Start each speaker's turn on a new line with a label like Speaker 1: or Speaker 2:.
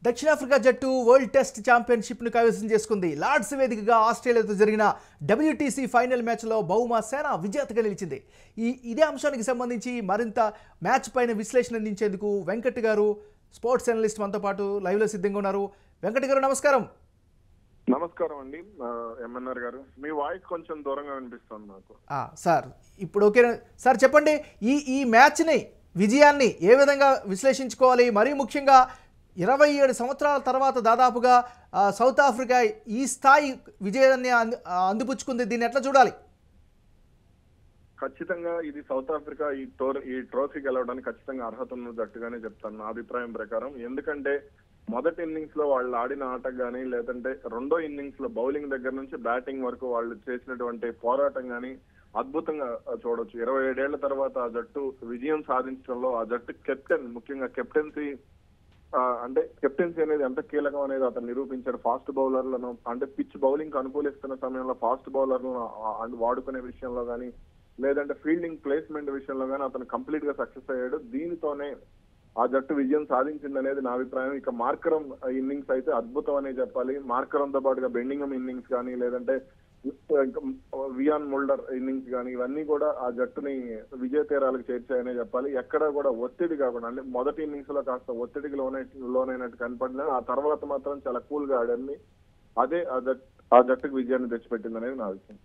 Speaker 1: దక్షిణాఫ్రికా జట్టు world test ఛాంపియన్షిప్ను కైవసం చేసుకుంది. లార్డ్స్ వేదికగా ఆస్ట్రేలియాతో జరిగిన WTC ఫైనల్ మ్యాచ్లో బహుమా సేన విజేతగా నిలిచింది. ఇదే అంశానికి సంబంధించి మరింత మ్యాచ్ పైన విశ్లేషణ అందించేందుకు వెంకట్ గారు స్పోర్ట్స్ అనలిస్ట్ మనతో పాటు లైవ్లో సిద్ధంగా ఉన్నారు. వెంకట్ గారు నమస్కారం.
Speaker 2: నమస్కారం అండి. ఎంఎన్ఆర్ గారు, మీ వాయిస్ కొంచెం దూరంగా వినిపిస్తుంది నాకు.
Speaker 1: సార్ ఇప్పుడు ఓకే సార్, చెప్పండి ఈ మ్యాచ్ని విజయాన్ని ఏ విధంగా విశ్లేషించుకోవాలి? మరీ ముఖ్యంగా 27 సంవత్సరాల తర్వాత దాదాపుగా సౌత్ ఆఫ్రికా ఈ స్థాయి విజయాన్ని అందిపుచ్చుకుంది. దీన్ని ఎట్లా చూడాలి?
Speaker 2: ఖచ్చితంగా ఇది సౌత్ ఆఫ్రికా ఈ ట్రోఫీ గెలవడానికి ఖచ్చితంగా అర్హత ఉన్న జట్టుగానే చెప్తాను నా అభిప్రాయం ప్రకారం. ఎందుకంటే మొదటి ఇన్నింగ్స్ లో వాళ్ళు ఆడిన ఆటకు గానీ, లేదంటే రెండో ఇన్నింగ్స్ లో బౌలింగ్ దగ్గర నుంచి బ్యాటింగ్ వరకు వాళ్ళు చేసినటువంటి పోరాటం గానీ అద్భుతంగా చూడొచ్చు. 27 ఏళ్ల తర్వాత ఆ జట్టు విజయం సాధించడంలో ఆ జట్టు కెప్టెన్, ముఖ్యంగా కెప్టెన్సీ అనేది ఎంత కీలకం అనేది అతను నిరూపించాడు. ఫాస్ట్ బౌలర్లను అంటే పిచ్ బౌలింగ్ అనుకూలిస్తున్న సమయంలో ఫాస్ట్ బౌలర్లను వాడుకునే విషయంలో గానీ, లేదంటే ఫీల్డింగ్ ప్లేస్మెంట్ విషయంలో గానీ అతను కంప్లీట్ గా సక్సెస్ అయ్యాడు. దీనితోనే ఆ జట్టు విజయం సాధించింది అనేది నా అభిప్రాయం. ఇక మార్కరం ఇన్నింగ్స్ అయితే అద్భుతం అనే చెప్పాలి. మార్కరంతో పాటుగా బెండింగం ఇన్నింగ్స్ కానీ, లేదంటే వియాన్ ముల్డర్ ఇన్నింగ్స్ కానీ, ఇవన్నీ కూడా ఆ జట్టుని విజయ తీరాలకు చేర్చాయనే చెప్పాలి. ఎక్కడా కూడా ఒత్తిడి కాకుండా, అంటే మొదటి ఇన్నింగ్స్ లో కాస్త ఒత్తిడికి లోనైనట్టు కనపడలేదు. ఆ తర్వాత మాత్రం చాలా కూల్ గా ఆడారని, అదే ఆ జట్టుకు విజయాన్ని తెచ్చిపెట్టింది అనేది నా అభిప్రాయం.